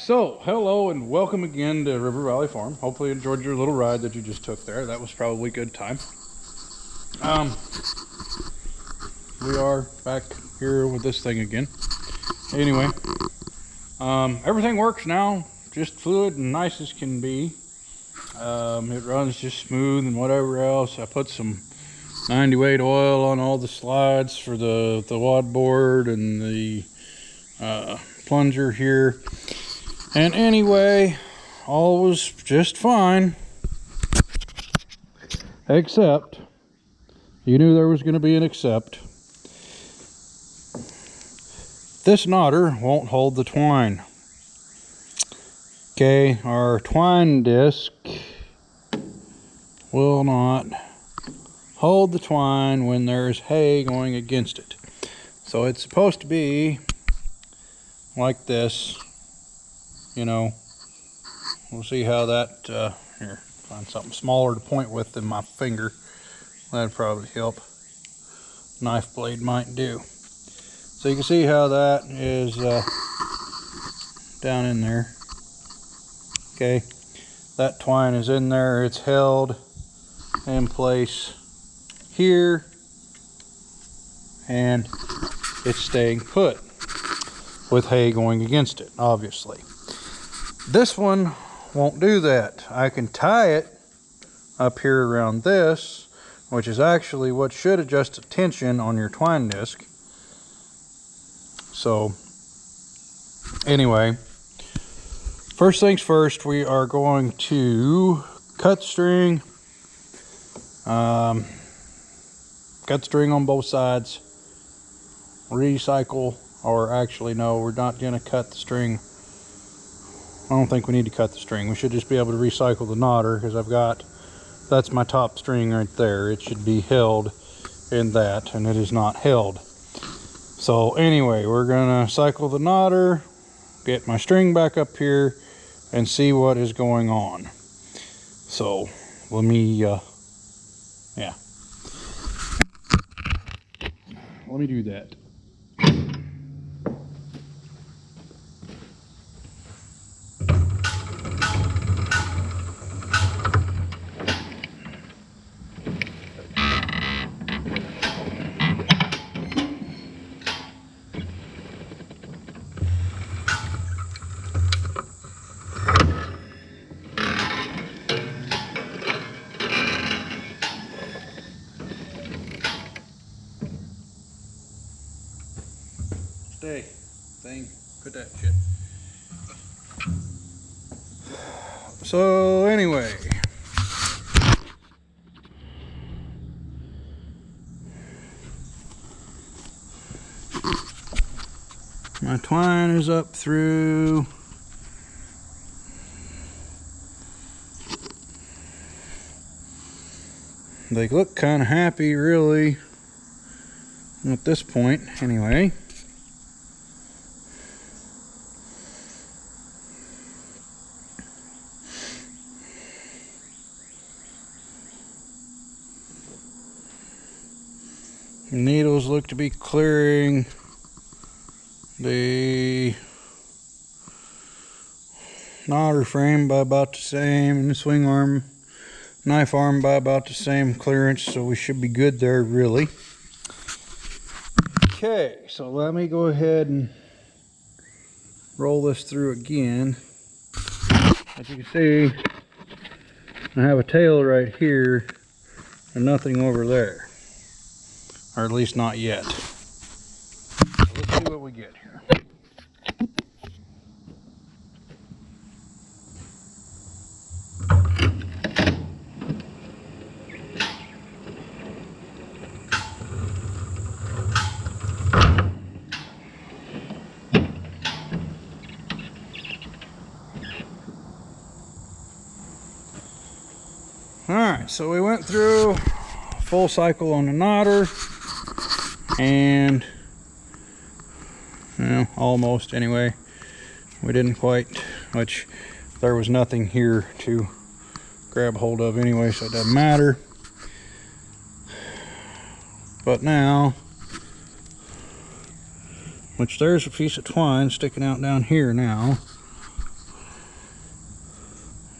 So hello and welcome again to River Valley Farm. Hopefully you enjoyed your little ride that you just took there. That was probably a good time. We are back here with this thing again. Anyway, everything works now, just fluid and nice as can be. It runs just smooth and whatever else. I put some 90 weight oil on all the slides for the wad board and the plunger here. And anyway, all was just fine, except, you knew there was going to be an except. This knotter won't hold the twine. Okay, our twine disc will not hold the twine when there's hay going against it. So it's supposed to be like this. You know, we'll see how that, here, find something smaller to point with than my finger. That'd probably help. Knife blade might do. So you can see how that is down in there. Okay, that twine is in there. It's held in place here, and it's staying put with hay going against it, obviously. This one won't do that. I can tie it up here around this, which is actually what should adjust the tension on your twine disc. So anyway, first things first, we are going to cut string, on both sides, recycle, or actually no, we're not going to cut the string. I don't think we need to cut the string. We should just be able to recycle the knotter, because that's my top string right there. It should be held in that, and it is not held. So anyway, we're gonna cycle the knotter, get my string back up here, and see what is going on. So let me let me do that. Stay, thing, put that shit. So anyway, my twine is up through they look kind of happy really at this point anyway. Needles look to be clearing the knotter frame by about the same, and the swing arm, knife arm by about the same clearance, so we should be good there really. Okay, so let me go ahead and roll this through again. As you can see, I have a tail right here and nothing over there. Or at least not yet. So let's see what we get here. Alright, so we went through a full cycle on the knotter. And almost anyway. We didn't quite, which there was nothing here to grab hold of anyway, so it doesn't matter. But now, which there's a piece of twine sticking out down here now.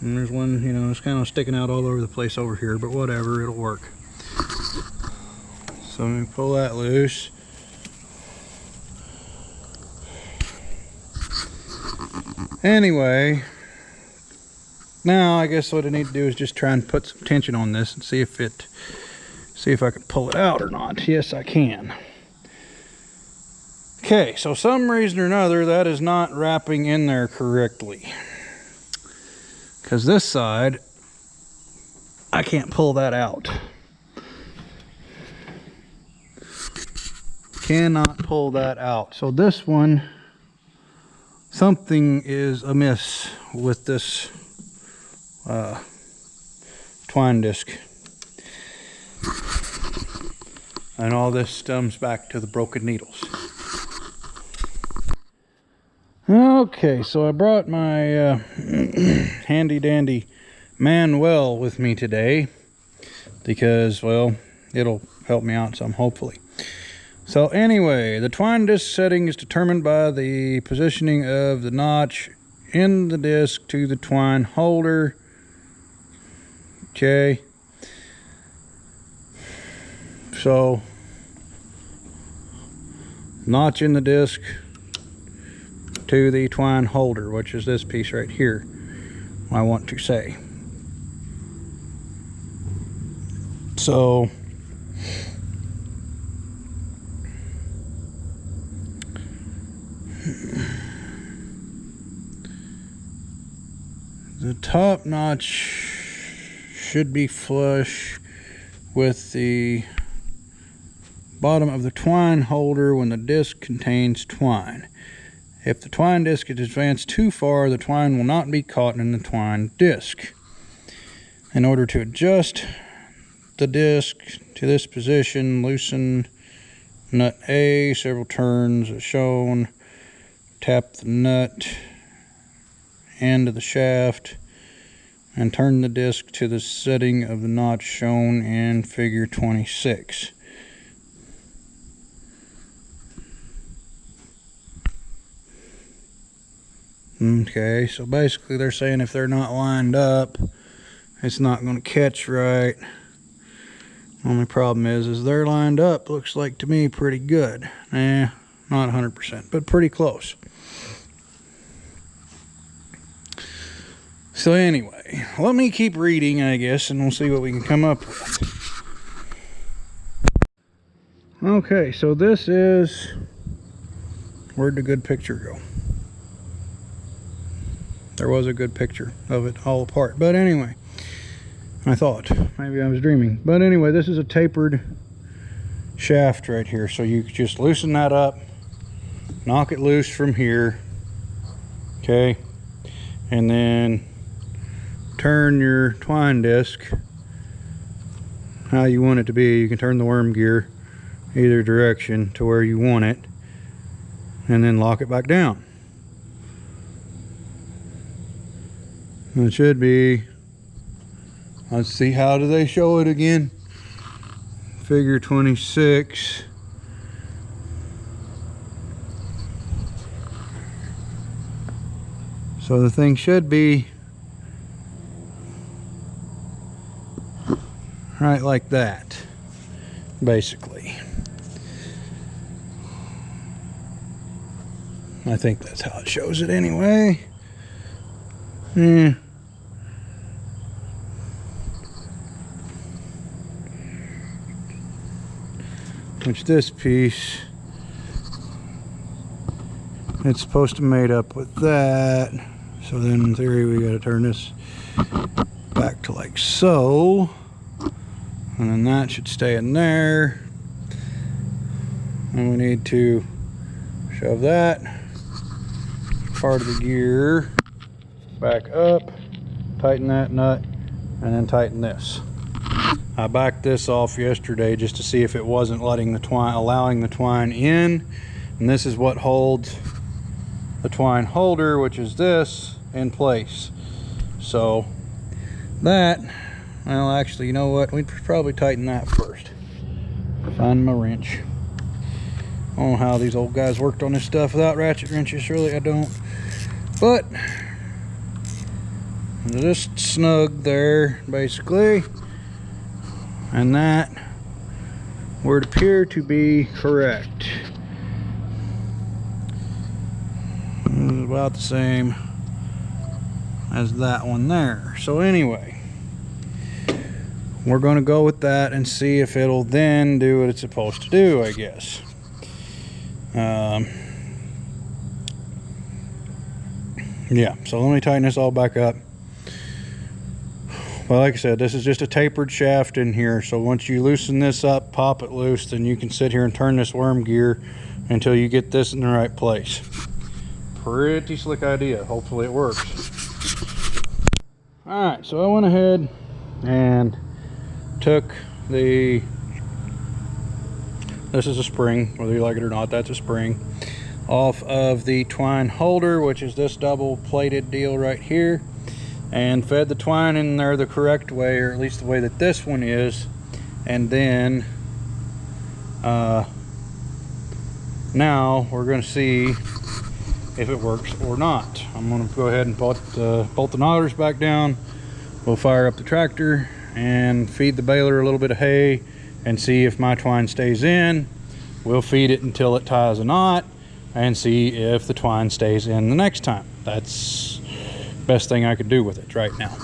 And there's one, you know, it's kind of sticking out all over the place over here, but whatever, it'll work. So let me pull that loose. Anyway, now I guess what I need to do is just try and put some tension on this and see if I can pull it out or not. Yes, I can. Okay, so some reason or another that is not wrapping in there correctly. Because this side, I can't pull that out. Cannot pull that out. So this one, something is amiss with this twine disc. And all this stems back to the broken needles. Okay, so I brought my handy dandy Manuel with me today because, well, it'll help me out some, hopefully. So anyway, the twine disc setting is determined by the positioning of the notch in the disc to the twine holder. Okay. So, notch in the disc to the twine holder, which is this piece right here, I want to say. So, the top notch should be flush with the bottom of the twine holder when the disc contains twine. If the twine disc is advanced too far, the twine will not be caught in the twine disc. In order to adjust the disc to this position, loosen nut A several turns as shown. Tap the nut end of the shaft and turn the disc to the setting of the notch shown in figure 26. Okay, so basically they're saying if they're not lined up, it's not going to catch right. Only problem is they're lined up, looks like to me pretty good. Not 100%, but pretty close. So anyway, let me keep reading, I guess, and we'll see what we can come up with. Okay, so this is, where'd the good picture go? There was a good picture of it all apart, but anyway, I thought maybe I was dreaming. But anyway, this is a tapered shaft right here, so you just loosen that up, knock it loose from here, okay, and then turn your twine disc how you want it to be. You can turn the worm gear either direction to where you want it, and then lock it back down. It should be, let's see, how do they show it again? Figure 26. So the thing should be right like that, basically. I think that's how it shows it anyway. Which this piece, it's supposed to mate up with that. So then in theory we got to turn this back to like so. And then that should stay in there. And we need to shove that part of the gear back up, tighten that nut, and then tighten this. I backed this off yesterday just to see if it wasn't letting the twine, allowing the twine in, and this is what holds the twine holder, which is this, in place. So that, well, actually, you know what, we'd probably tighten that first. Find my wrench. I don't know how these old guys worked on this stuff without ratchet wrenches, really, I don't. But Just snug there, basically. And that would appear to be correct. It's about the same as that one there. So anyway, we're going to go with that and see if it'll then do what it's supposed to do, I guess. Yeah, so let me tighten this all back up. Well, like I said, this is just a tapered shaft in here, so once you loosen this up, pop it loose, then you can sit here and turn this worm gear until you get this in the right place. Pretty slick idea. Hopefully it works. Alright, so I went ahead and took this is a spring, whether you like it or not, that's a spring, off of the twine holder, which is this double plated deal right here, and fed the twine in there the correct way, or at least the way that this one is, and then now we're going to see if it works or not. I'm going to go ahead and bolt the knotters back down. We'll fire up the tractor and feed the baler a little bit of hay and see if my twine stays in. We'll feed it until it ties a knot and see if the twine stays in the next time. That's the best thing I could do with it right now.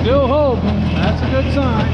Still holding. That's a good sign.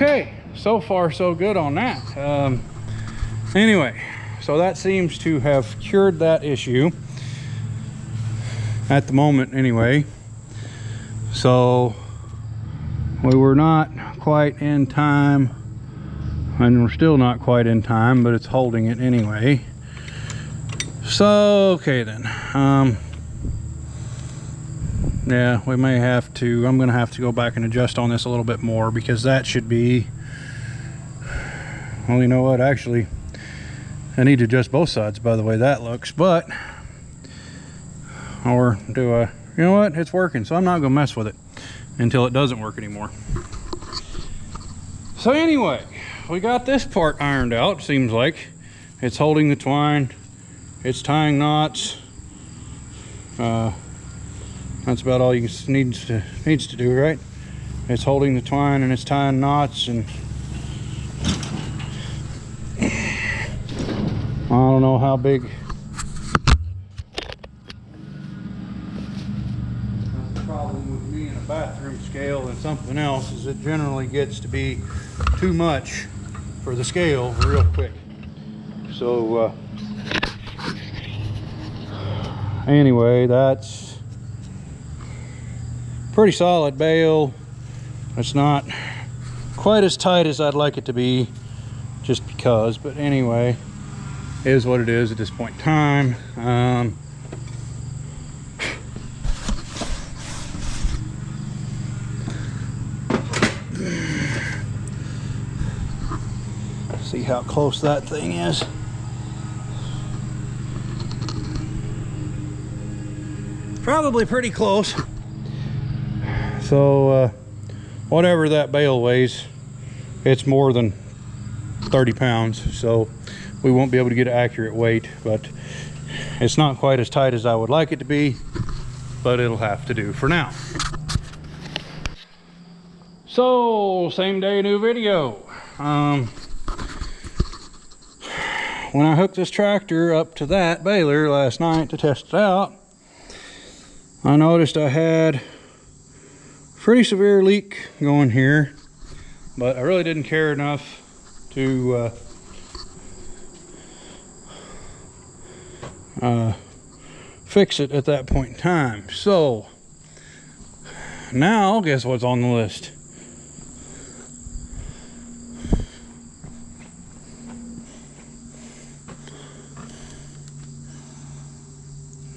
Okay, so far so good on that. Anyway, so that seems to have cured that issue at the moment anyway. So we were not quite in time, and we're still not quite in time, but it's holding it anyway. So okay then, yeah, we may have to, I'm gonna have to go back and adjust on this a little bit more, because that should be, well, you know what, actually I need to adjust both sides by the way that looks, but, or do I, you know what, it's working, so I'm not gonna mess with it until it doesn't work anymore. So anyway, we got this part ironed out. Seems like it's holding the twine, it's tying knots. That's about all you needs to do, right? It's holding the twine and it's tying knots, and I don't know how big. That's the problem with me in a bathroom scale and something else, is it generally gets to be too much for the scale real quick. So anyway, that's pretty solid bale. It's not quite as tight as I'd like it to be, just because, but anyway, it is what it is at this point in time. See how close that thing is. Probably pretty close. So whatever that bale weighs, it's more than 30 pounds, so we won't be able to get an accurate weight, but it's not quite as tight as I would like it to be, but it'll have to do for now. So same day, new video. When I hooked this tractor up to that baler last night to test it out, I noticed I had pretty severe leak going here, but I really didn't care enough to fix it at that point in time. So now guess what's on the list?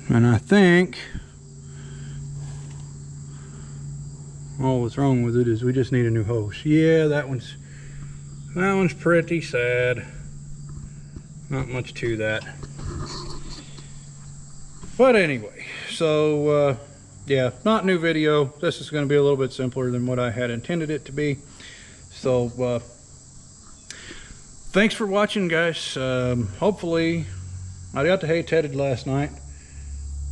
And I think all that's wrong with it is we just need a new hose. Yeah, that one's pretty sad. Not much to that. But anyway, so yeah, not new video. This is going to be a little bit simpler than what I had intended it to be. So thanks for watching, guys. Hopefully, I got the hay tedded last night.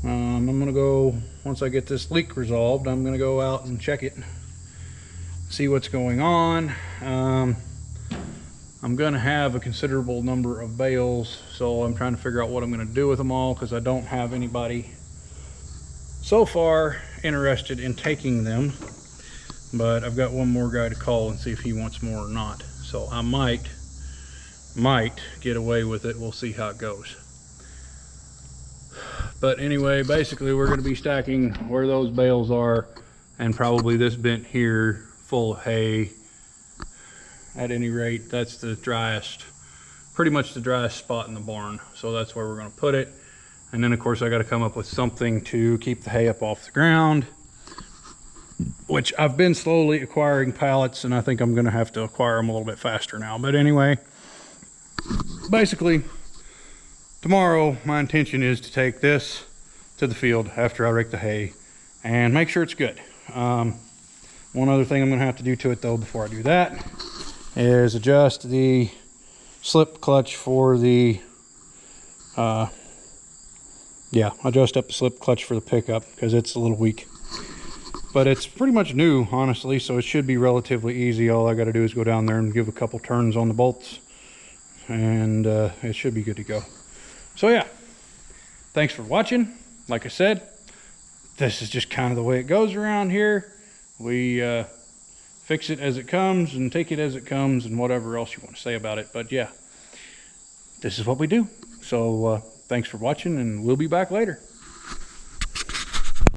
I'm gonna go, once I get this leak resolved, I'm gonna go out and check it, see what's going on. I'm gonna have a considerable number of bales, so I'm trying to figure out what I'm gonna do with them all, because I don't have anybody so far interested in taking them, but I've got one more guy to call and see if he wants more or not. So I might get away with it. We'll see how it goes. But anyway, basically we're going to be stacking where those bales are, and probably this bent here full of hay. At any rate, that's the driest, pretty much the driest spot in the barn, so that's where we're going to put it. And then of course I got to come up with something to keep the hay up off the ground, which I've been slowly acquiring pallets, and I think I'm going to have to acquire them a little bit faster now. But anyway, basically tomorrow my intention is to take this to the field after I rake the hay and make sure it's good. One other thing I'm going to have to do to it though before I do that is adjust the slip clutch for the adjust up the slip clutch for the pickup, because it's a little weak. But it's pretty much new, honestly, so it should be relatively easy. All I got to do is go down there and give a couple turns on the bolts, and it should be good to go. So yeah, thanks for watching. Like I said, this is just kind of the way it goes around here. We fix it as it comes and take it as it comes and whatever else you want to say about it. But yeah, this is what we do. So thanks for watching, and we'll be back later.